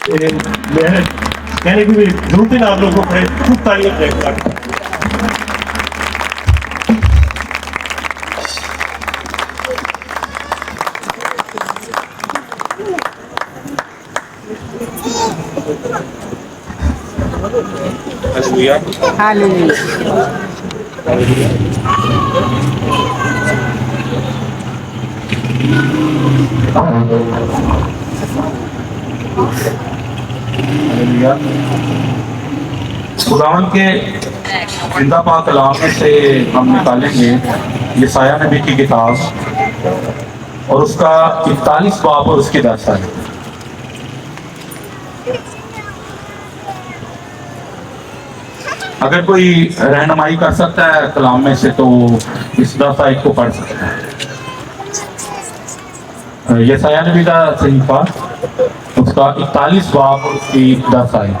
मैं कहने की भी जरूरत ही ना आप लोगों को है, खूब तालियां बजाएं। कुरान के जिंदा पाक कलाम में से हम निकालेंगे यसाया नबी की किताब और उसका 41 बाब और उसकी 10 आयत। अगर कोई रहनुमाई कर सकता है कलाम में से तो इस 10 आयत को पढ़ सकता है। यसाया नबी का सहीफा उसका 41 बाब और उसकी 10 आयत।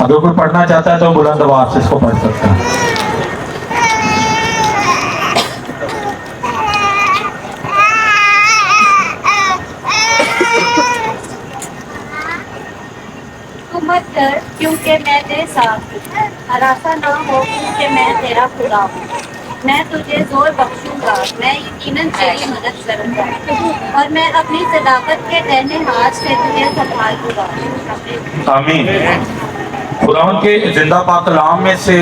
अगर कोई पढ़ना चाहता है तो बुलंद आवाज से इसको पढ़ सकता है। तू मत डर क्योंकि मैं तेरे साथ हूँ, हरासा ना हो क्योंकि मैं तेरा खुदा हूँ। मैं तुझे जोर बख्शूंगा, मैं यकीनन तेरी मदद करूंगा और मैं अपनी सदाकत के दाहिने हाथ से तुझे संभाल लूंगा। आमीन। खुदावंद के जिंदा पाक कलाम में से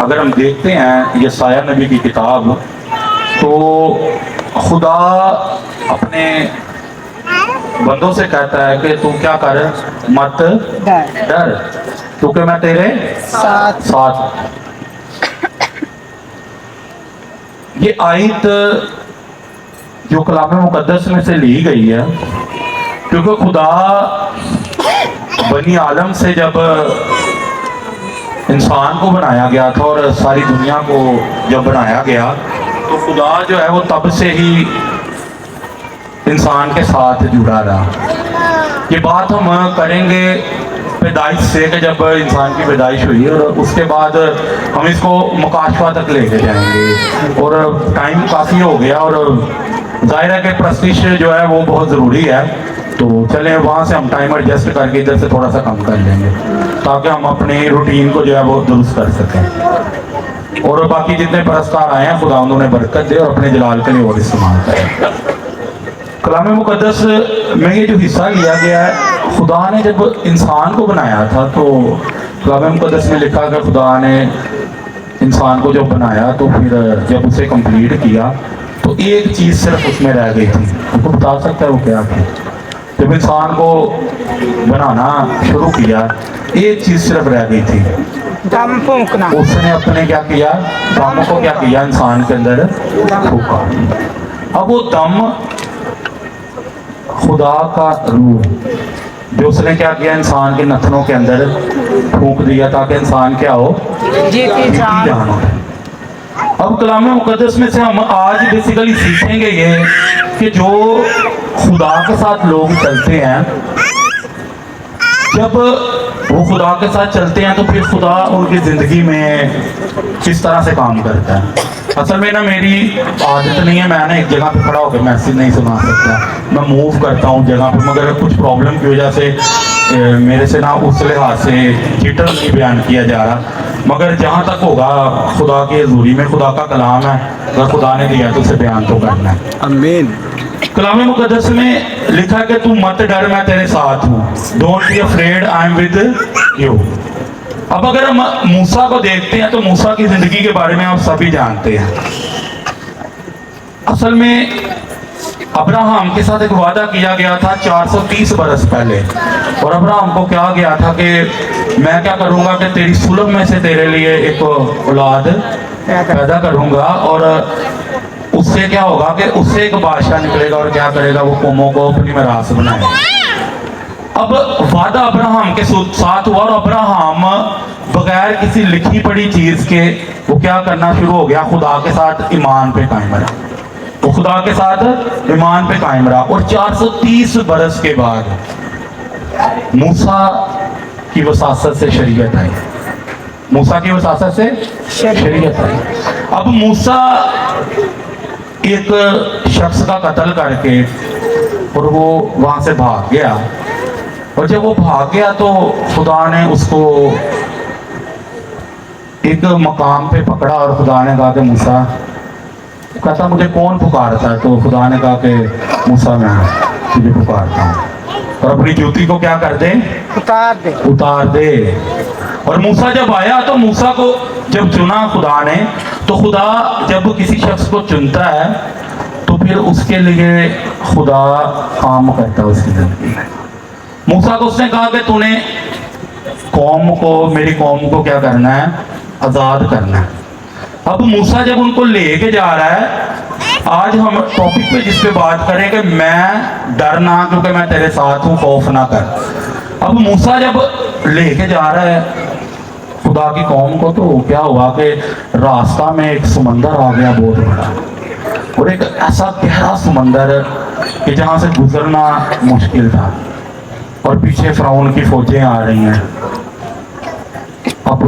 अगर हम देखते हैं यसाया नबी की किताब तो खुदा अपने बंदों से कहता है कि तू क्या कर, मत डर क्योंकि मैं तेरे साथ हूं। ये आयत जो कलाम मुकद्दस में से ली गई है क्योंकि खुदा बनी आदम से जब इंसान को बनाया गया था और सारी दुनिया को जब बनाया गया तो खुदा जो है वो तब से ही इंसान के साथ जुड़ा रहा। ये बात हम करेंगे पैदाइश से कि जब इंसान की पैदाइश हुई और उसके बाद हम इसको मुकाशफा तक लेके जाएंगे और टाइम काफ़ी हो गया और जाहिर है कि प्रस्तिश जो है वो बहुत ज़रूरी है। तो चलें वहाँ से हम टाइम एडजस्ट करके इधर से थोड़ा सा कम कर लेंगे ताकि हम अपने रूटीन को जो है वो दुरुस्त कर सकें और बाकी जितने परस्तार आए हैं खुदा उन्होंने बरकत दे और अपने जलाल के लिए और इस्तेमाल करें। कलाम मुकद्दस में ये जो हिस्सा लिया गया है, खुदा ने जब इंसान को बनाया था तो कलाम मुकद्दस में लिखा कि खुदा ने इंसान को जब बनाया तो फिर जब उसे कंप्लीट किया तो एक चीज़ सिर्फ उसमें रह गई थी। आपको बता सकता है वो क्या थी? जब इंसान को बनाना शुरू किया एक चीज़ सिर्फ रह गई थी, दम फूंकना। उसने अपने क्या किया, दम को क्या किया, इंसान के अंदर फूंका। अब वो दम खुदा का रूह जो उसने क्या किया, इंसान के नथनों के अंदर फूंक दिया ताकि इंसान क्या हो, जीती जान हो। अब कलाम मुकद्दस में से हम आज बेसिकली सीखेंगे ये कि जो खुदा के साथ लोग चलते हैं, जब वो खुदा के साथ चलते हैं तो फिर खुदा उनकी ज़िंदगी में किस तरह से काम करता है। असल में ना मेरी आदत नहीं है, मैं ना एक जगह पे खड़ा होकर मैसेज नहीं सुना सकता, मैं मूव करता हूँ जगह पे, मगर कुछ प्रॉब्लम की वजह से मेरे से ना उस लिहाज से थिएटर नहीं बयान किया जा रहा। मगर जहाँ तक होगा खुदा की हज़ूरी में, खुदा का कलाम है, अगर खुदा ने दिया तो उसे बयान तो करना है। आमीन। कलाम मुकद्दस में लिखा है कि तू मत डर, मैं तेरे साथ हूँ। Don't be afraid, I am with you. अब अगर हम मूसा को देखते हैं तो मूसा की जिंदगी के बारे में आप सभी जानते हैं। असल में अब्राहम के साथ एक वादा किया गया था 430 बरस पहले, और अब्राहम को कहा गया था कि मैं क्या करूंगा कि तेरी सुलभ में से तेरे लिए एक औलाद पैदा करूंगा और उससे क्या होगा कि उससे एक बादशाह निकलेगा और क्या करेगा, वो कौमों को अपनी मिरास बनाएगा। अब वादा अब्राहम के साथ हुआ और अब्राहम बगैर किसी लिखी पढ़ी चीज के वो क्या करना शुरू हो गया, खुदा के साथ ईमान पे कायम रहा। वो खुदा के साथ ईमान पे कायम रहा और 430 बरस के बाद मूसा की वसासत से शरीयत आई। मूसा की वसासत से शरीयत आई। अब मूसा एक शख्स का कत्ल करके اور وہ وہاں سے بھاگ گیا. اور جب وہ بھاگ گیا تو خدا نے اس کو ایک مقام پہ پکڑا اور خدا نے کہا کہ موسیٰ، کہتا مجھے کون پکارتا ہے؟ تو خدا نے کہا کہ موسیٰ میں تجھے پکارتا ہوں. اور اپنی جوتی کو کیا کر دے؟ اتار دے. اتار دے. اور موسیٰ جب آیا تو موسیٰ کو جب چنا خدا نے، تو خدا جب کسی شخص کو چنتا ہے تو پھر اس کے لیے خدا کام کرتا ہے اس کی زندگی میں. موسیٰ کو اس نے کہا کہ تو نے قوم کو، میری قوم کو کیا کرنا ہے؟ آزاد کرنا ہے. اب موسیٰ جب ان کو لے کے جا رہا ہے، آج ہم ٹاپک پہ جس پہ بات کریں کہ میں ڈرنا کیونکہ میں تیرے ساتھ ہوں، خوف نہ کر. اب موسیٰ جب لے کے جا رہا ہے خدا کی قوم کو، تو کیا ہوا کہ راستہ میں ایک سمندر آ گیا بہت بڑا، اور ایک ایسا گہرا سمندر کہ جہاں سے گزرنا مشکل تھا، اور پیچھے فرعون کی فوجیں آ رہی ہیں. اب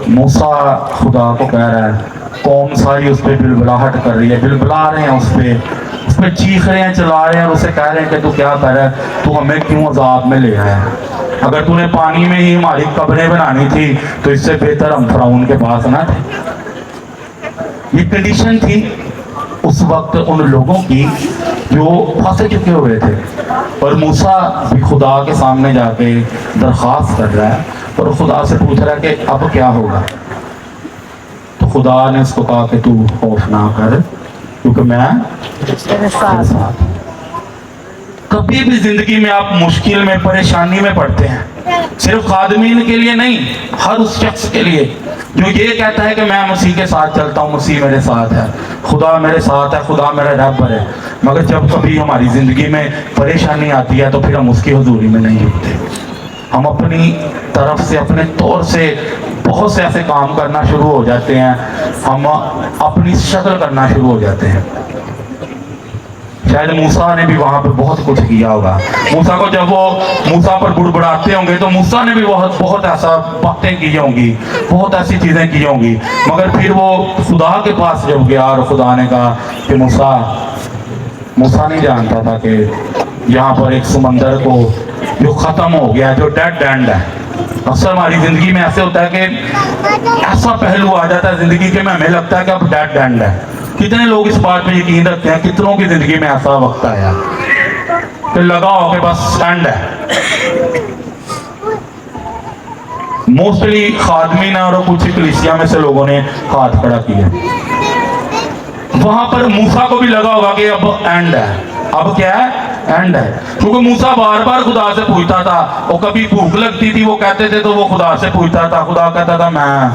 موسیٰ خدا کو کہہ رہا ہے، قوم ساری اس پہ بلبلاہٹ کر رہی ہے، بلبلا رہے ہیں اس پہ چیخ رہے ہیں، چلا رہے ہیں، اور اسے کہہ رہے ہیں کہ تو کیا کر رہا ہے؟ تو ہمیں کیوں عذاب میں لے آیا؟ اگر تو نے پانی میں ہی ہماری قبریں بنانی تھی تو اس سے بہتر ہم فرعون کے پاس نہ تھے. یہ کنڈیشن تھی اس وقت ان لوگوں کی جو پھنس چکے ہوئے تھے. اور موسیٰ بھی خدا کے سامنے جا کے درخواست کر رہا ہے اور خدا سے پوچھ رہا ہے کہ اب کیا ہوگا. تو خدا نے اس کو کہا کہ تو خوف نہ کر کیونکہ میں تیرے تیرے ساتھ. ساتھ. کبھی بھی زندگی میں آپ مشکل میں، پریشانی میں پڑتے ہیں، صرف خادمین کے لیے نہیں، ہر اس شخص کے لیے جو یہ کہتا ہے کہ میں مسیح کے ساتھ چلتا ہوں، مسیح میرے ساتھ ہے، خدا میرے ساتھ ہے، خدا میرا رب ہے. مگر جب کبھی ہماری زندگی میں پریشانی آتی ہے تو پھر ہم اس کی حضوری میں نہیں جھکتے. ہم اپنی طرف سے، اپنے طور سے بہت سے ایسے کام کرنا شروع ہو جاتے ہیں، ہم اپنی شکل کرنا شروع ہو جاتے ہیں. شاید موسیٰ نے بھی وہاں پہ بہت کچھ کیا ہوگا. موسیٰ کو جب وہ موسیٰ پر بڑبڑاتے ہوں گے تو موسیٰ نے بھی بہت ایسا باتیں کی ہوں گی، بہت ایسی چیزیں کی ہوں گی. مگر پھر وہ خدا کے پاس جب گیا اور خدا نے کہا کہ موسیٰ نہیں جانتا تھا کہ یہاں پر ایک سمندر کو جو ختم ہو گیا، جو ڈیڈ اینڈ ہے. اکثر ہماری زندگی میں ایسے ہوتا ہے کہ ایسا پہلو آ جاتا ہے زندگی کے میں، ہمیں لگتا ہے کہ اب ڈیڈ اینڈ ہے. کتنے لوگ اس بات پہ یقین رکھتے ہیں؟ کتنوں کی زندگی میں ایسا وقت آیا کہ لگا ہو کہ بس اینڈ ہے. موسٹلی خادمین اور کچھ کلیسیا میں سے لوگوں نے ہاتھ کھڑا کیا. وہاں پر موسیٰ کو بھی لگا ہوگا کہ اب اینڈ ہے. اب کیا ہے؟ اینڈ ہے. کیونکہ موسیٰ بار بار خدا سے پوچھتا تھا، اور کبھی بھوک لگتی تھی وہ کہتے تھے تو وہ خدا سے پوچھتا تھا، خدا کہتا تھا میں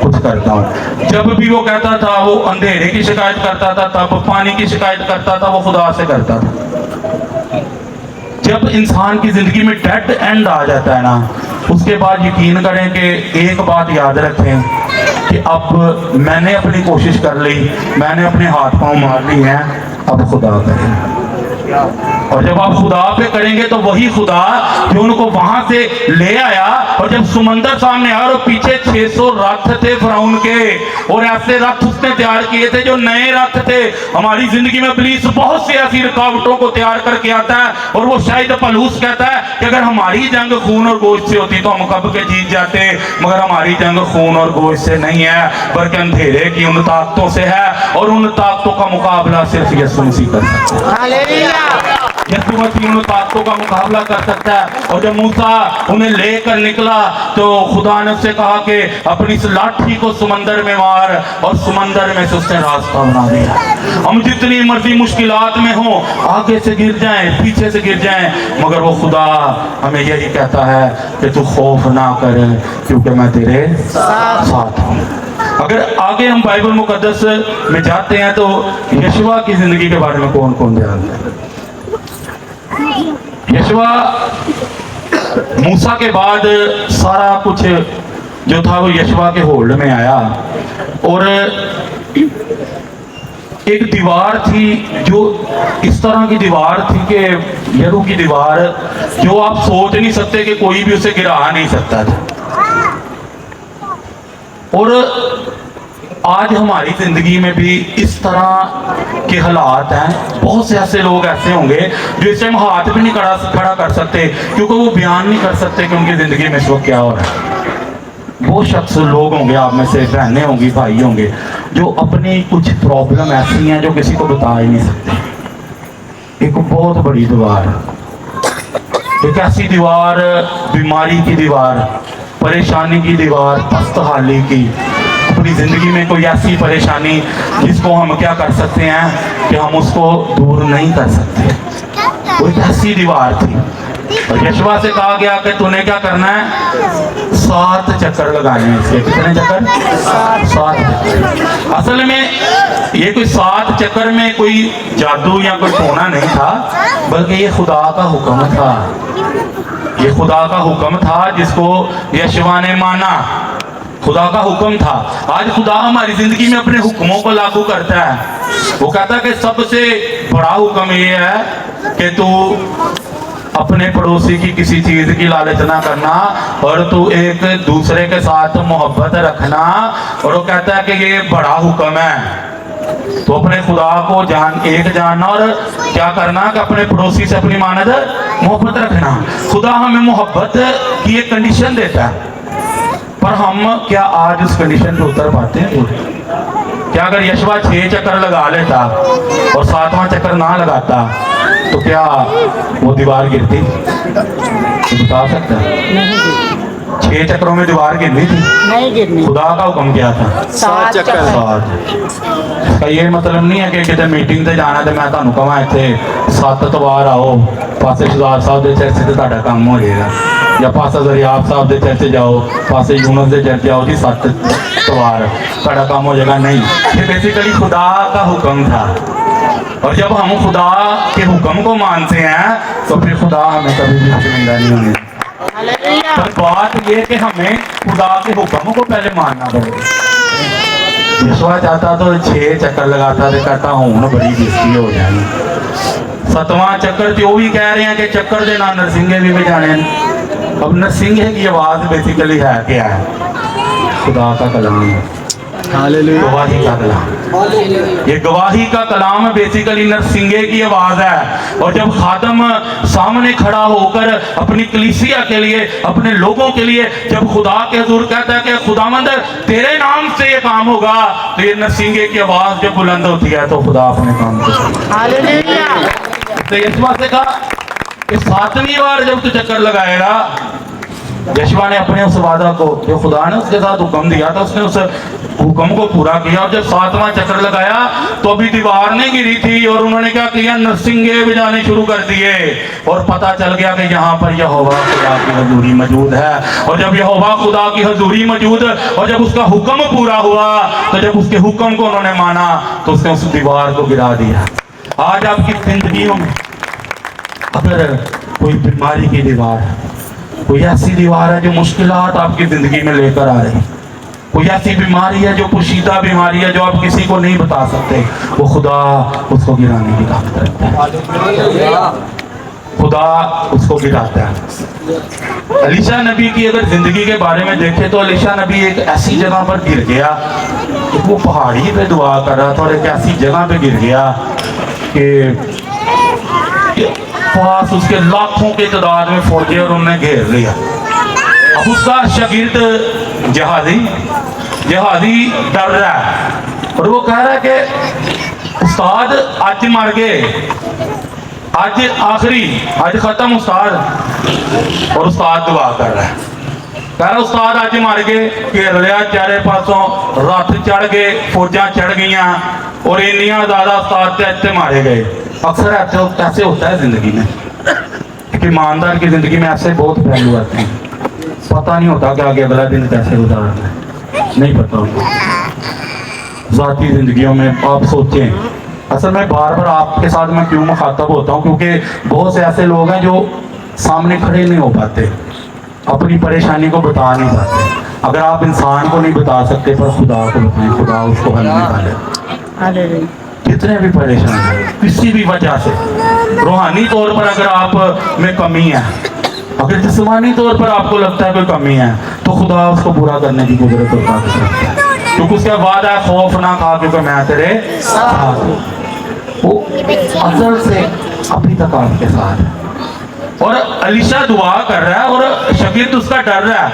کچھ کرتا ہوں. جب بھی وہ کہتا تھا، وہ اندھیرے کی شکایت کرتا تھا، تب پانی کی شکایت کرتا تھا، وہ خدا سے کرتا تھا. جب انسان کی زندگی میں ڈیڈ اینڈ آ جاتا ہے نا، اس کے بعد یقین کریں کہ ایک بات یاد رکھیں کہ اب میں نے اپنی کوشش کر لی، میں نے اپنے ہاتھ پاؤں مار لی ہیں، اب خدا کرے. اور جب آپ خدا پہ کریں گے تو وہی خدا جو ان کو وہاں سے لے آیا، اور جب سمندر سامنے آیا اور پیچھے 600 رتھ تھے فرعون کے، اور ایسے رتھ اس نے تیار کیے تھے جو نئے رتھ تھے. ہماری زندگی میں ابلیس بہت سی ایسی رکاوٹوں کو تیار کر کے آتا ہے، اور وہ شاید پلوس کہتا ہے کہ اگر ہماری جنگ خون اور گوشت سے ہوتی تو ہم کب کے جیت جاتے. مگر ہماری جنگ خون اور گوشت سے نہیں ہے، بلکہ اندھیرے کی ان طاقتوں سے ہے، اور ان طاقتوں کا مقابلہ صرف یسوع مسیح کر سکتا ہے. ہاللیلویا. یسوع مسیح ان طاقتوں کا مقابلہ کر سکتا ہے. اور جب موسیٰ انہیں لے کر نکلا تو خدا نے اس سے کہا کہ اپنی اس لاٹھی کو سمندر میں مار، اور سمندر میں سے اس نے راستہ بنا دیا. ہم جتنی مرضی مشکلات میں ہوں، آگے سے گر جائیں، پیچھے سے گر جائیں، مگر وہ خدا ہمیں یہی کہتا ہے کہ تو خوف نہ کر کیونکہ میں تیرے ساتھ ہوں. اگر آگے ہم بائبل مقدس میں جاتے ہیں تو یشوع کی زندگی کے بارے میں کون کون جانتا ہے؟ یشوع موسیٰ کے بعد سارا کچھ جو تھا وہ یشوع کے ہولڈ میں آیا. اور ایک دیوار تھی جو اس طرح کی دیوار تھی کہ یرو کی دیوار، جو آپ سوچ نہیں سکتے کہ کوئی بھی اسے گرا نہیں سکتا تھا. اور آج ہماری زندگی میں بھی اس طرح کے حالات ہیں. بہت سے ایسے لوگ ایسے ہوں گے جو اس ٹائم ہاتھ بھی نہیں کھڑا کر سکتے کیونکہ وہ بیان نہیں کر سکتے کہ ان کی زندگی میں اس وقت کیا ہو رہا ہے. وہ شخص لوگ ہوں گے آپ میں سے, بہنیں ہوں گی, بھائی ہوں گے, جو اپنی کچھ پرابلم ایسی ہیں جو کسی کو بتا ہی نہیں سکتے. ایک بہت بڑی دیوار, ایک ایسی دیوار, بیماری کی دیوار, پریشانی کی دیوار, پست حالی کی, اپنی زندگی میں کوئی ایسی پریشانی جس کو ہم کیا کر سکتے ہیں کہ ہم اس کو دور نہیں کر سکتے. وہ ایک ایسی دیوار تھی اور یشوا سے کہا گیا کہ تو نے کیا کرنا ہے, 7 چکر لگانے ہیں. اس کے کتنے چکر؟ 7 چکر. اصل میں یہ کوئی 7 چکر میں کوئی جادو یا کوئی ٹونا نہیں تھا, بلکہ یہ خدا کا حکم تھا. یہ خدا کا حکم تھا جس کو یشوا نے مانا. خدا کا حکم تھا. آج خدا ہماری زندگی میں اپنے حکموں کو لاگو کرتا ہے. وہ کہتا ہے کہ سب سے بڑا حکم یہ ہے کہ تو اپنے پڑوسی کی کسی چیز کی لالچ نہ کرنا اور تو ایک دوسرے کے ساتھ محبت رکھنا. اور وہ کہتا ہے کہ یہ بڑا حکم ہے. تو اپنے خدا کو ایک جاننا اور کیا کرنا کہ اپنے پڑوسی سے اپنی مانند محبت رکھنا. خدا ہمیں محبت کی ایک کنڈیشن دیتا ہے, پر ہم کیا آج اس کنڈیشن پہ اتر پاتے ہیں؟ کیا اگر یشوا 6 چکر لگا لیتا اور 7واں چکر نہ لگاتا تو کیا وہ دیوار گرتی؟ بتا سکتا ہے؟ 6 چکروں میں دیوار گرنی تھی. نہیں گرنی. خدا کا حکم کیا تھا؟ 7 چکر. 7. اس کا یہ مطلب نہیں ہے کہ کسی میٹنگ تے جانا تے میں تانوں کہاں اتنے 7 اتوار آؤ پاسے شہزاد صاحب دے چرچ تے تہاڈا کام ہو جائے گا, یا پاسا دریاب صاحب دے چرچ جاؤ, پاسے یونس دے چرچ جاؤ جی 7 اتوار تہاڈا کام ہو جائے گا. نہیں, یہ بیسیکلی خدا کا حکم تھا. اور جب ہم خدا کے حکم کو مانتے ہیں تو پھر خدا ہمیں کبھی بھی شرمندہ نہیں ہونے. پر بات یہ کہ ہمیں خدا کے حکم کو پہلے ماننا پڑے. یشوا چاہتا تو 6 چکر لگاتا تو کہتا ہوں بڑی بےزتی ہو جائے. 7واں چکر جو بھی کہہ رہے ہیں کہ چکر دے نہ نرسنگے بھی بجانے. اب نرسنگے کی آواز بیسیکلی ہے کیا ہے؟ خدا کا کلام, گواہی کا کلام. یہ گواہی کا کلام بیسیکلی نرسنگے کی آواز ہے. اور جب خادم سامنے کھڑا ہو کر اپنی کلیسیا کے لیے, اپنے لوگوں کے لیے جب خدا کے حضور کہتا ہے کہ خداوند تیرے نام سے یہ کام ہوگا, تو یہ نرسنگے کی آواز جب بلند ہوتی ہے تو خدا اپنے کام کو تو یشوا سے کہا کہ 7ویں بار جب تو چکر لگائے گا. یشوا نے اپنے اس وعدہ کو جو خدا نے اس کے ساتھ حکم دیا تھا اس نے اس حکم کو پورا کیا. اور جب 7واں چکر لگایا تو ابھی دیوار نہیں گری تھی اور انہوں نے کیا کیا, نرسنگے بجانے شروع کر دیے. اور پتہ چل گیا کہ یہاں پر یہوہ خدا کی حضوری موجود ہے. اور جب یہوہ خدا کی حضوری موجود اور جب اس کا حکم پورا ہوا تو جب اس کے حکم کو انہوں نے مانا تو اس نے اس دیوار کو گرا دیا. آج آپ کی زندگیوں میں اگر کوئی بیماری کی دیوار ہے, کوئی ایسی دیوار ہے جو مشکلات آپ کی زندگی میں لے کر آ رہی, کوئی ایسی بیماری ہے جو پوشیدہ بیماری ہے جو آپ کسی کو نہیں بتا سکتے, وہ خدا اس کو گرانے کی طاقت رکھتا ہے. خدا اس کو گراتا ہے. الیشا نبی کی اگر زندگی کے بارے میں دیکھیں تو الیشا نبی ایک ایسی جگہ پر گر گیا, وہ پہاڑی پہ دعا کر رہا تھا اور ایک ایسی جگہ پہ گر گیا کہ پاس اس کے لاکھوں کی تعداد میں فوجی اور انہوں نے گھیر لیا. اب اس کا شاگرد جہادی ڈر رہا ہے اور وہ کہہ رہا ہے کہ استاد آج مر گئے, آج آخری, آج ختم استاد. اور استاد دعا کر رہا ہے, کہہ رہا استاد آج مر گئے, گھیر لیا چارے پاسوں, راتھ چڑھ گئے, فوجاں چڑھ گئیاں اور انیاں زیادہ استاد تے مارے گئے. اکثر ایسے ہوتا ہے زندگی میں, ایک ایماندار کی زندگی میں ایسے بہت پہلو آتے ہیں, پتہ نہیں ہوتا کہ آگے اگلا دن کیسے گزارنا ہے, نہیں پتہ ہوتا. ذاتی زندگیوں میں آپ سوچیں. اصل میں بار بار آپ کے ساتھ میں کیوں مخاطب ہوتا ہوں, کیونکہ بہت سے ایسے لوگ ہیں جو سامنے کھڑے نہیں ہو پاتے, اپنی پریشانی کو بتا نہیں پاتے. اگر آپ انسان کو نہیں بتا سکتے پر خدا کو بتائیں, خدا اس کو حل نکالے. کتنے بھی پریشان ہیں کسی بھی وجہ سے, روحانی طور پر اگر آپ میں کمی ہے, اگر جسمانی طور پر آپ کو لگتا ہے کوئی کمی ہے, تو خدا اس کو پورا کرنے کی قدرت اور طاقت رکھتا ہے. क्योंकि उसका वादा है खौफ ना खा क्योंकि मैं तेरे साथ हूँ। वो अजल से अभी तक आपके साथ है। और अलीशा दुआ कर रहा है और शकील उसका डर रहा है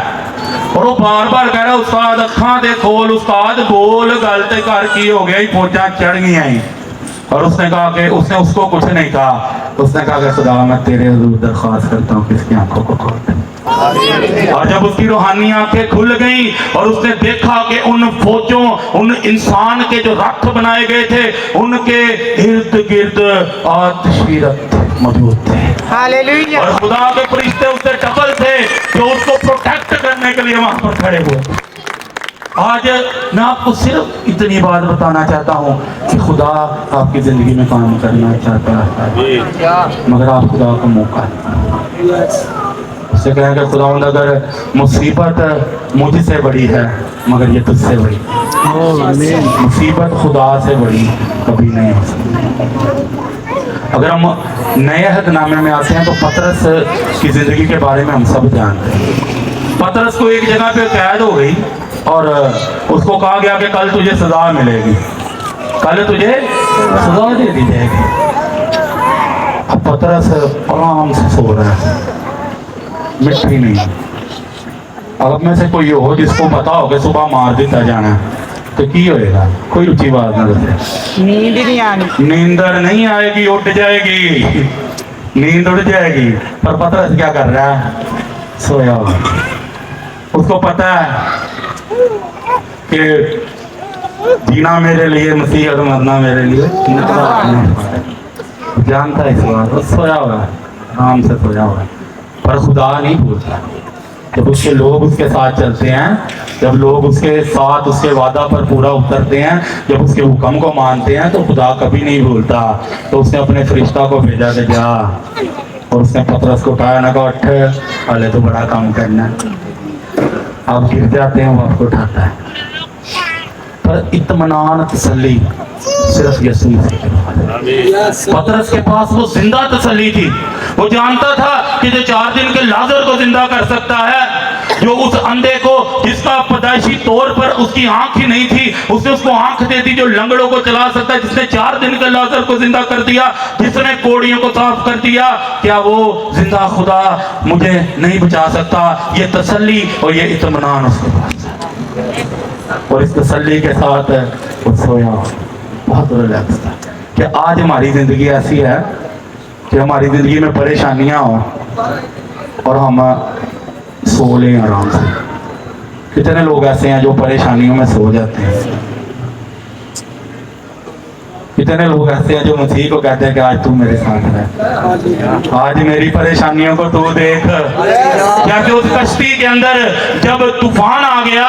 और वो बार बार कह रहा है उस्ताद अखा दे खोल, उस्ताद बोल, गलते कर की हो गया, फौजा चढ़ गई आई। और उसने कहा कि उसने उसको कुछ नहीं कहा, उसने कहा कि खुदा मैं तेरे हुजूर दरख्वास्त करता हूँ कि इसकी आंखों को खोल दे। और जब उसकी रूहानी आंखें खुल गई और उसने देखा कि उन फौजों, उन इंसान के जो रथ बनाए गए थे उनके इर्द गिर्द आतिशवीरत मौजूद थे। हालेलुया। और खुदा के फरिश्ते उससे डबल थे जो उसको प्रोटेक्ट करने के लिए वहां पर खड़े हुए। आज मैं आपको सिर्फ इतनी बात बताना चाहता हूँ कि खुदा आपकी जिंदगी में काम करना चाहता है, मगर आप खुदा को मौका उससे कहें कि खुदावंद अगर मुसीबत मुझसे बड़ी है मगर ये तुझसे बड़ी, मुसीबत खुदा से बड़ी कभी नहीं हो सकती। अगर हम नए अहदनामे में आते हैं तो पतरस की जिंदगी के बारे में हम सब जानते हैं। पतरस को एक जगह पे कैद हो गई और उसको कहा गया कि कल तुझे सजा मिलेगी, कल तुझे सजा दे दी जाएगी। अब पतरस आराम से सो रहा है, मिट्टी नहीं। अब में से कोई हो जिसको पता हो कि सुबह मार दिया जाना तो की होएगा? कोई ऊंची बात ना दसे, नींद नहीं आनी, नींदर नहीं आएगी, उठ जाएगी, नींद उड़ जाएगी। पर पतरस क्या कर रहा है? सोया हुआ। उसको पता है कि जीना मेरे लिए मसीह और मरना मेरे लिए, जानता है इस बात। वो सोया हुआ है, आराम से सोया हुआ है। पर खुदा नहीं भूलता। जब उसके लोग उसके साथ चलते हैं, जब लोग उसके साथ उसके वादा पर पूरा उतरते हैं, जब उसके हुक्म को मानते हैं तो खुदा कभी नहीं भूलता। तो उसने अपने फरिश्ता को भेजा कि जा, और उसने पतरस को उठाया ना, कहा उठ, पहले तो बड़ा काम करना है। आप गिर जाते हैं वो आपको उठाता है। पर इत्मीनान तसल्ली सिर्फ यीशु मसीह के पास। पतरस के पास वो जिंदा तसल्ली थी। वो जानता था कि जो 4 दिन के लाजर को जिंदा कर सकता है, जो उस अंधे को जिसका पैदाइशी तौर पर उसकी आंख ही नहीं थी उसने उसको आंख दे दी, जो लंगड़ों को चला सकता है, जिसने 4 दिन के लाजर को जिंदा कर दिया, जिसने कोड़ियों को साफ कर दिया, क्या वो जिंदा खुदा मुझे नहीं बचा सकता? ये तसल्ली और ये इत्मीनान उसके पास है। और इस तसल्ली के साथ वो सोया, बहुत रिलैक्स था। कि आज हमारी जिंदगी ऐसी है कि हमारी जिंदगी में परेशानियां हो और हम सो लें आराम से। कितने लोग ऐसे हैं जो परेशानियों में सो जाते हैं? कितने लोग ऐसे हैं जो मसीह को कहते हैं कि आज तू मेरे साथ है, आज मेरी परेशानियों को तू देख। क्या कि उस कश्ती के अंदर जब तूफान आ गया,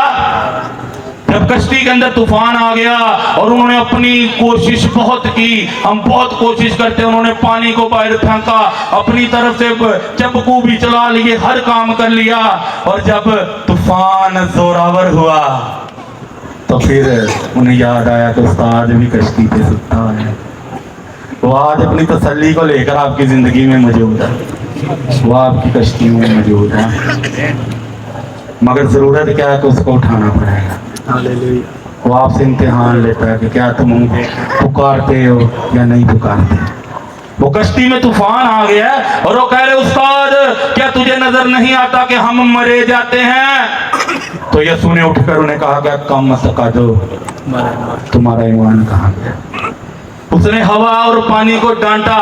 जब कश्ती के अंदर तूफान आ गया और उन्होंने अपनी कोशिश बहुत की, हम बहुत कोशिश करते हैं, उन्होंने पानी को बाहर फेंका, अपनी तरफ से चप्पू भी चला लिए, हर काम कर लिया, और जब तूफान जोरावर हुआ तो फिर उन्हें याद आया कि उस्ताद भी कश्ती पे सुता है। वो आज अपनी तसल्ली को लेकर आपकी जिंदगी में मौजूद है, वो आपकी कश्तियों में मौजूद है, मगर जरूरत क्या है कि उसको उठाना पड़ेगा। वो आपसे इम्तिहान लेता है कि क्या तुम मुझे पुकारते हो या नहीं पुकारते। वो कश्ती में तूफान आ गया और वो कह रहे उस्ताद क्या तुझे नजर नहीं आता कि हम मरे जाते हैं? तो यीशु ने उठकर उन्हें कहा क्या कम मत का दो, तुम्हारा ईमान कहाँ गया? उसने हवा और पानी को डांटा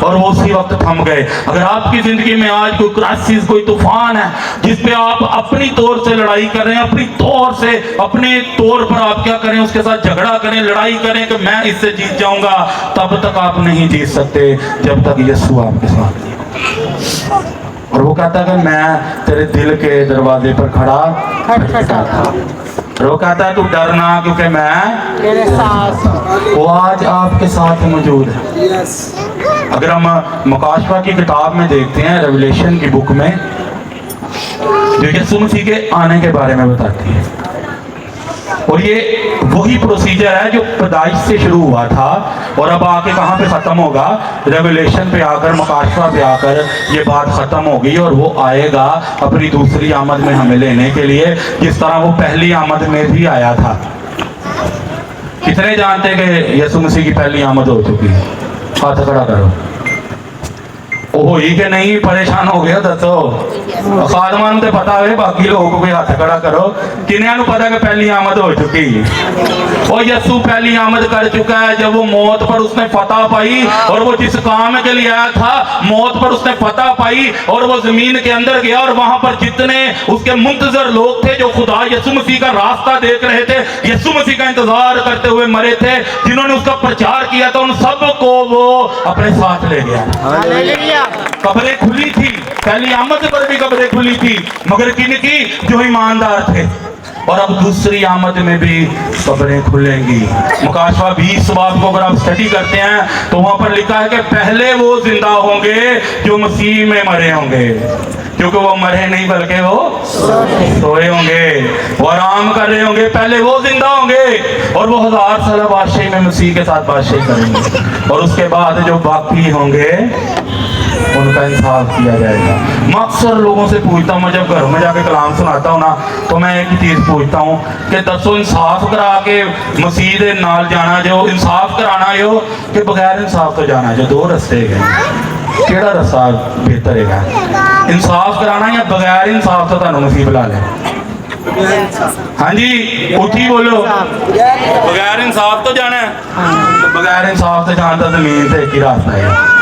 और वो उसी वक्त थम गए। अगर आपकी जिंदगी में आज कोई क्राइसिस, कोई तूफान है जिस पे आप अपनी तौर से लड़ाई कर रहे हैं, अपनी तौर से, अपने तौर पर आप क्या करें, उसके साथ झगड़ा करें, लड़ाई करें कि मैं इससे जीत जाऊंगा, तब तक आप नहीं जीत सकते जब तक यीशु आपके साथ नहीं। और वो कहता है कि मैं तेरे दिल के दरवाजे पर खड़ा था। वो कहता है तू डरना क्योंकि मैं तेरे साथ। वो आज आपके साथ मौजूद है। अगर हम मुकाशवा की किताब में देखते हैं, रेवलेशन की बुक में, जो यीशु मसीह के आने के बारे में बताती है, और ये वही प्रोसीजर है जो पैदाइश से शुरू हुआ था और अब आके कहाँ पे खत्म होगा? रेवलेशन पे आकर, मुकाशवा पे आकर ये बात खत्म होगी और वो आएगा अपनी दूसरी आमद में हमें लेने के लिए, जिस तरह वो पहली आमद में भी आया था। कितने जानते हैं कि यसु मसीह की पहली आमद हो चुकी है? हाथ खड़ा करो। वो ही कि नहीं, परेशान हो गया दसो। खादमान तो पता है, बाकी लोग भी हाथ खड़ा करो। किन्या नु पता कि पहली आमद हो चुकी है? वो यसु पहली आमद कर चुका है। जब वो मौत पर उसने फतह पाई और वो जिस काम के लिए आया था, मौत पर उसने फतह पाई और वो जमीन के अंदर गया और वहां पर जितने उसके मुंतजर लोग थे जो खुदा यसु मसीह का रास्ता देख रहे थे, यसु मसीह का इंतजार करते हुए मरे थे, जिन्होंने उसका प्रचार किया था, उन सबको वो अपने साथ ले गया। हालेलुया। कब्रें खुली थी, पहली आमद पर भी कब्रें खुली थी, मगर किन की? जो ईमानदार थे। और अब दूसरी आमद में भी कब्रें खुलेंगी। मुकाशवा 20 बाब को अगर आप स्टडी करते हैं तो वहां पर लिखा है कि पहले वो जिंदा होंगे जो मसीह में मरे होंगे, क्योंकि वो मरे नहीं बल्कि वो सोए होंगे, वो आराम कर रहे होंगे। पहले वो जिंदा होंगे और वो 1000 साल बादशाही में मसीह के साथ बादशाही करेंगे, और उसके बाद जो बाकी होंगे उनका इंसाफ किया जाएगा। मैं अक्सर लोगों से पूछता हूँ, मैं जब घरों में जाके कलाम सुनाता हूँ ना, तो मैं एक ही चीज़ पूछता हूँ कि दसो इंसाफ करा के मसीह दे नाल जाना जो इंसाफ कराना है हो कि बगैर इंसाफ तो जाना जो? दो रस्ते गए, केड़ा रस्ता बेहतर है? इंसाफ कराना या बगैर इंसाफ तो तुहानू मसीह बुला ले? हाँ जी, उठी बोलो। बगैर इंसाफ तो जाना है, तो बगैर इंसाफ तो जाना तो जमीन से एक ही रास्ता है,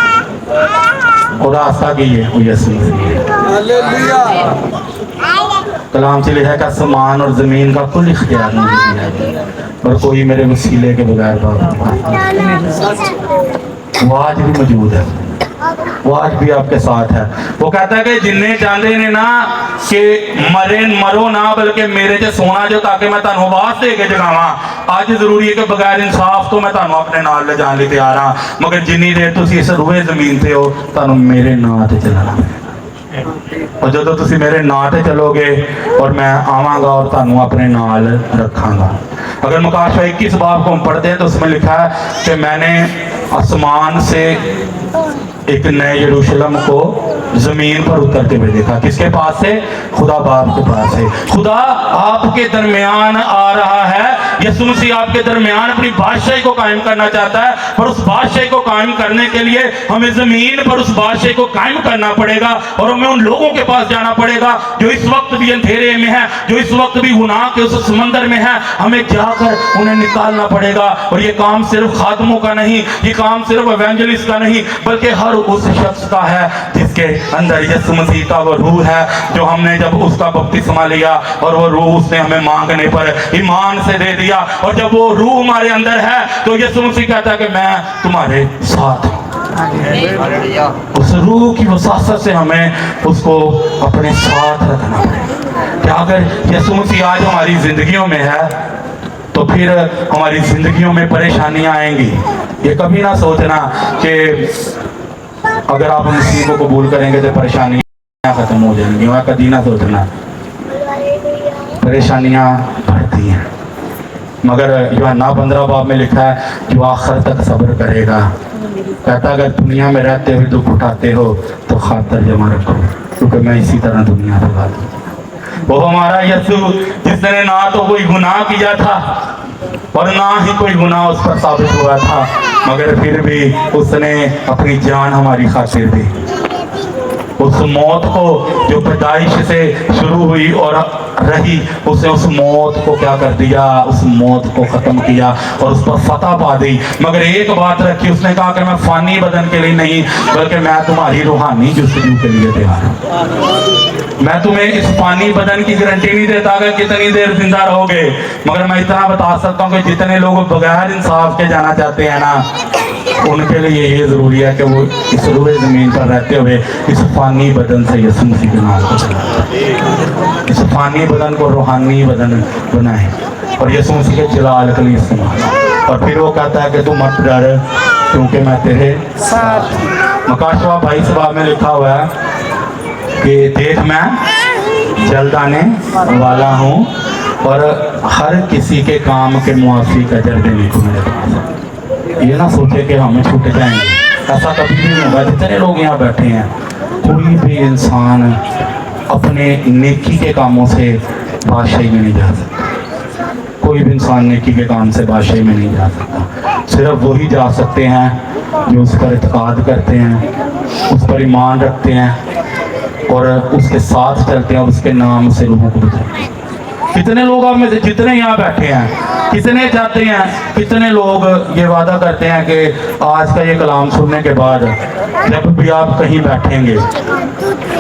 और रास्ता की है वो यसु मसीह। कलाम से लिखा है कि आसमान और जमीन का कुल इख्तियार नहीं है और कोई मेरे वसीले के बगैर वो आज भी मौजूद है, वो आज भी आपके साथ है। वो कहता है कि जिन्हें चाहते ने ना कि मरो ना बल्कि मेरे च सोना जो, ताकि मैं तुहानू आवाज दे के जगावा। आज जरूरी है कि बगैर इंसाफ तो मैं तुहानू अपने नाल ले जाने तैयार हाँ, मगर जिन्नी देर तुसी इस रूहे जमीन ते हो तुहानू मेरे नां ते चलना, और जो तुसी मेरे नां ते चलोगे और मैं आवांगा और तुहानू अपने नाल रखांगा। अगर मुकाशवा 21 बाब को हम पढ़ते हैं तो उसमें लिखा है कि मैंने आसमान से एक नए यरूशलेम को जमीन पर उतरते हुए देखा। किसके पास से? खुदा बाप के पास से। खुदा आपके दरमियान आ रहा है। यसु मसीह आपके दरमियान अपनी बादशाही को कायम करना चाहता है, पर उस बादशाही को कायम करने के लिए हमें जमीन पर उस बादशाही को कायम करना पड़ेगा, और हमें उन लोगों के पास जाना पड़ेगा जो इस वक्त भी अंधेरे में है, जो इस वक्त भी गुनाह के उस समंदर में है। हमें जाकर उन्हें निकालना पड़ेगा। और ये काम सिर्फ खादमों का नहीं, ये काम सिर्फ एवेंजलिस्ट का नहीं, बल्कि हर उस शख्स का है जिसके अंदर यसु मसीह का वो रूह है, जो हमने जब उसका बपतिस्मा लिया और वो रूह उसने हमें मांगने पर ईमान से दे दिया, और जब वो रूह हमारे अंदर है तो यसु मसीह कहता है कि मैं तुम्हारे साथ हूँ। उस रूह की वसासत से हमें उसको अपने साथ रखना है। क्या अगर यसु मसीह आज हमारी जिंदगियों में है तो फिर हमारी जिंदगियों में परेशानियां आएंगी। ये कभी ना सोचना कि अगर आप मसीह को कबूल करेंगे तो परेशानियां खत्म हो जाएंगी, वह कभी ना सोचना। परेशानियां बढ़ती हैं, मगर यूहन्ना 15 बाब में लिखा है जो आखिर तक सब्र करेगा, कहता अगर दुनिया में रहते हुए दुख उठाते हो तो खातर जमा रखो, क्योंकि मैं इसी तरह दुनिया भगा दूँ। वो हमारा यसु जिसने ना तो कोई गुनाह किया था और ना ही कोई गुनाह उस पर साबित हुआ था, मगर फिर भी उसने अपनी जान हमारी खातिर दी। उस मौत को जो पैदाइश से शुरू हुई और रही, उसने उस मौत को क्या कर दिया? उस मौत को खत्म किया और उस पर फतह पा दी। मगर एक बात रखी, उसने कहा कि मैं फानी बदन के लिए नहीं, बल्कि मैं तुम्हारी रूहानी जुस्तजू के लिए तैयार हूँ। मैं तुम्हें इस फानी बदन की गारंटी नहीं देता कि कितनी देर जिंदा रहोगे, मगर मैं इतना बता सकता हूँ कि जितने लोग बगैर इंसाफ के जाना चाहते हैं ना, उनके लिए ये जरूरी है कि वो इस रूए जमीन पर रहते हुए इस फानी बदन से यसु मसीह के नाम को चलाएं, इस फानी बदन को रूहानी बदन बनाए और यसु मसीह के जलाल के लिए इस्तेमाल। और फिर वो कहता है कि तू मत डर क्योंकि मैं तेरे साथ। मकाशवा 22 बाब में लिखा हुआ है कि देख मैं जल्द आने वाला हूँ और हर किसी के काम के मुआफी का अजर देने को मेरे पास। ये ना सोचे कि हम छूट जाएंगे, ऐसा कभी भी नहीं होगा। जितने लोग यहाँ बैठे हैं, कोई भी इंसान अपने नेकी के कामों से बादशाही में नहीं जा सकता। कोई भी इंसान नेकी के काम से बादशाही में नहीं जा सकता। सिर्फ वही जा सकते हैं जो उस पर इत्काद करते हैं, उस पर ईमान रखते हैं और उसके साथ चलते हैं और उसके नाम से लोगों को बचाते हैं। कितने लोग आप में से जितने यहाँ बैठे हैं, कितने चाहते हैं, कितने लोग ये वादा करते हैं कि आज का ये कलाम सुनने के बाद जब भी आप कहीं बैठेंगे,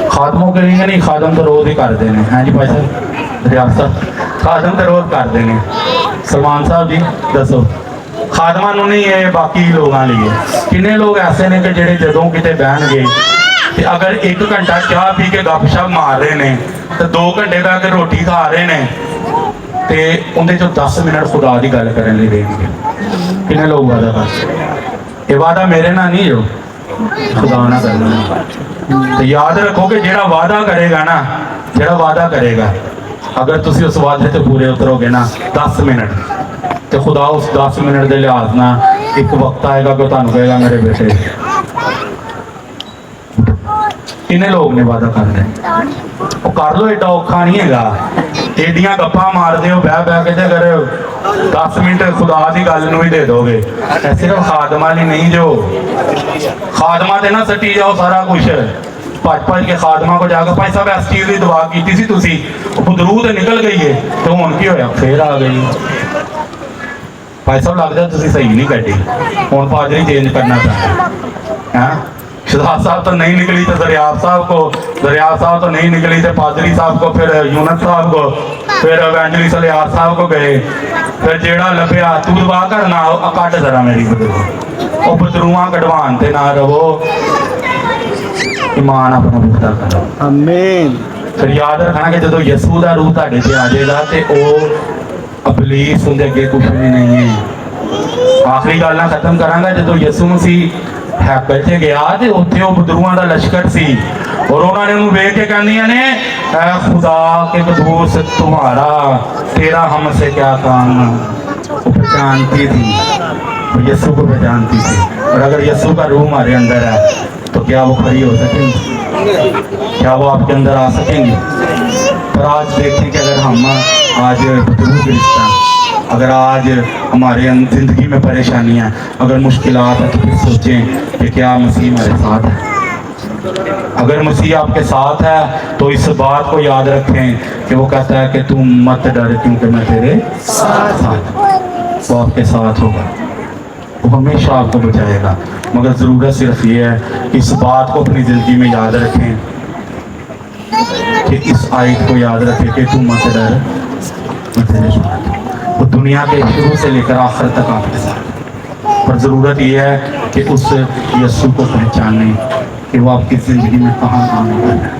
खादमों के लिए नहीं, खादम तो रोज ही कर देने हैं जी भाई साहब, रियाज साहब, खादम तो रोज कर देने। सलमान साहब जी दसो, खादमा नहीं है बाकी लोगों लिए किन्ने लोग ऐसे ने कि जेडे जदों किते बहनगे ते अगर 1 घंटा चाह पी के गपशप मार रहे ने तो 2 घंटे बैठ के रोटी खा रहे ने ते उनके चो 10 मिनट खुदा की गल करने लिए देंगे। किन्ने लोग वादा कर, ये वादा मेरे ना नहीं जो खुदा ना करना। तो याद रखो कि जेड़ा वादा करेगा ना, जेड़ा वादा करेगा, अगर तुसी उस वादे से पूरे उतरोगे ना 10 मिनट, तो खुदा उस 10 मिनट के लिहाज ना एक वक्त आएगा कि तुहानू कहेगा मेरे बेटे इन्हें लोग ने वादा कर दे वो कर लो, एडा औखा नहीं है। एडियां गप्पा मार दो बह बह के, अगर 10 मिनट खुदा की गल नूं ही दे दोगे। सिर्फ खादमा ही नहीं, जो खादमा ते ना सटी जाओ सारा कुछ भज भज के खादमा को जाकर भाई साहब इस चीज़ की दुआ की सी तुसी, बुदरू तो निकल गई है तो हुण की होया फिर आ गई। भाई साहब लगता तुसी सही नहीं कटी, हुण पादरी चेंज करना चाहते हैं। शहजाद साहब तो नहीं निकली तो दरियाब साहब को, दरियाब साहब तो नहीं निकली तो पादरी साहब को, फिर यूनस साहब को, फिर एवेंजलिस्ट लियार साहब को गए, फिर जेड़ा लभ्या तू दुआ करना कट जरा मेरी बदरू, वो बदरूआ कढवान ते ना रवो, ईमान अपना पुख्ता करो। आमीन। फिर याद रखना कि जो यसू का रूह तुहाडे ते आ जाएगा तो वो अबलीस उनके अगे कुछ भी नहीं है। आखिरी गल्लां खत्म करांगा, जो यसू मसीह हैकल से गया तो उत्थे वो बदरूआं दा लश्कर सी और उन्होंने उन्हें वेख के कहनियां ने ऐ खुदा के कदूस तुम्हारा तेरा हमसे क्या काम। वो पहचानती थी, वो यस्सु को पहचानती थी, और अगर यस्सु का रूह हमारे अंदर है तो क्या वो खड़ी हो सकेंगी, क्या वो आपके अंदर आ सकेंगी। पर आज देखें कि अगर हम आज बदरू के रिश्ता, अगर आज हमारे ज़िंदगी में परेशानियाँ, अगर मुश्किलात है तो फिर सोचें कि क्या मसीह हमारे साथ है। अगर मसीह आपके साथ है तो इस बात को याद रखें कि वो कहता है कि तुम मत डर क्योंकि मैं तेरे साथ हूँ। वो आपके साथ होगा, वो हमेशा आपको बचाएगा। मगर ज़रूरत सिर्फ ये है कि इस बात को अपनी ज़िंदगी में याद रखें, कि इस आयत को याद रखें कि तुम मत डर मैं तेरे साथ हूँ। वो दुनिया के शुरू से लेकर आखिर तक आपके साथ, पर ज़रूरत यह है कि उस यस्सु को पहचानें कि वो आपकी ज़िंदगी में कहाँ काम कर रहा है।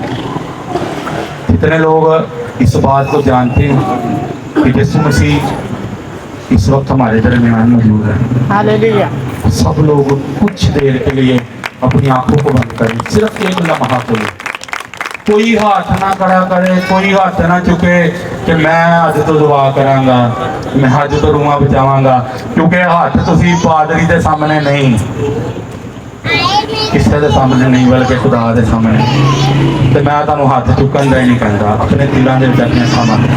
कितने लोग इस बात को जानते हैं कि यस्सु मसीह इस वक्त हमारे दरमियान मौजूद है। हालेलुया। सब लोग कुछ देर के लिए अपनी आंखों को बंद करें, सिर्फ एक लम्हा को ले, कोई हाथ ना खड़ा करे, कोई हाथ ना चुके कि मैं अज तो दुआ करांगा, मैं अज तो रूहां बचावांगा, क्योंकि हाथ तुसी पादरी के सामने नहीं, किसी के सामने नहीं बल्कि खुदा के सामने। तो मैं तुहानू हाथ चुकन का ही नहीं कहता, अपने दिलों के अपने सामने,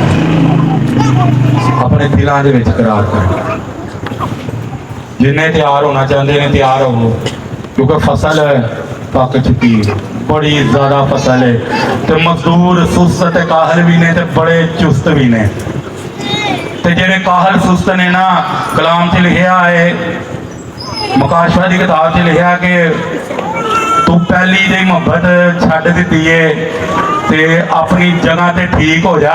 अपने दिलों के करार कर। जिन्हें तैयार होना चाहते हैं तैयार हो, क्योंकि फसल पक चुकी, बड़ी ज़्यादा फसल है, तो मजदूर सुस्त ते काहल भी ने, तो बड़े चुस्त भी ने। तो जेडे काहल सुस्त ने ना, कलाम च लिखा है, मुकाशवा की किताब च लिखा कि तू पहली जी मुहब्बत छड्ड दित्ती है ते अपनी जगह ते ठीक हो जा,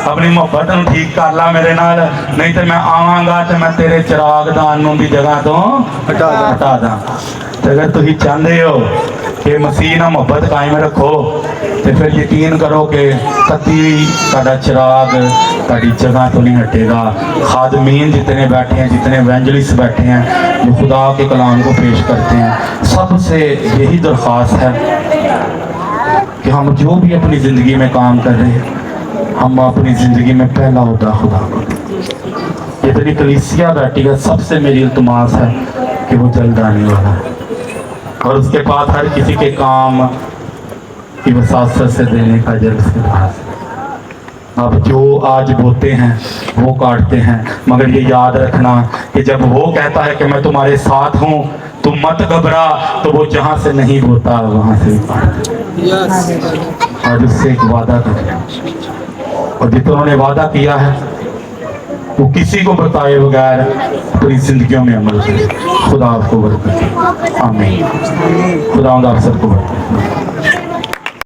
अपनी मुहब्बत नूं ठीक कर ला मेरे नाल, नहीं तो मैं आवांगा तो मैं तेरे चिराग दान नूं भी जगह तो हटा दा। तो अगर तुसीं चाहते हो कि मसीह नाल मुहब्बत कायम रखो तो फिर यकीन करो कि कभी भी तुहाडा चिराग तुहाडी जगह तो नहीं हटेगा। खादमीन जितने बैठे हैं, जितने एवेंजलिस्ट बैठे हैं जो खुदा के कलाम को पेश करते हैं, सबसे यही दरख्वास्त है कि हम जो भी अपनी ज़िंदगी में काम कर रहे हैं, हम अपनी ज़िंदगी में पहला होता खुदा को। जितनी कलीसिया बैठी है, सबसे मेरी इल्तमास है कि वो जल्द आने वाला है, और उसके पास हर किसी के काम की वसासत से देने का जल्द उसके पास। अब जो आज बोते हैं वो काटते हैं, मगर ये याद रखना कि जब वो कहता है कि मैं तुम्हारे साथ हूँ तुम मत घबरा, तो वो जहाँ से नहीं बोता वहाँ से आज उससे एक वादा कर, और जितना उन्होंने वादा किया है वो किसी को बताए बगैर अपनी जिंदगियों में अमल करें। खुदा आपको बरकत दे। आमीन। खुदा आप सबको बरकत दे।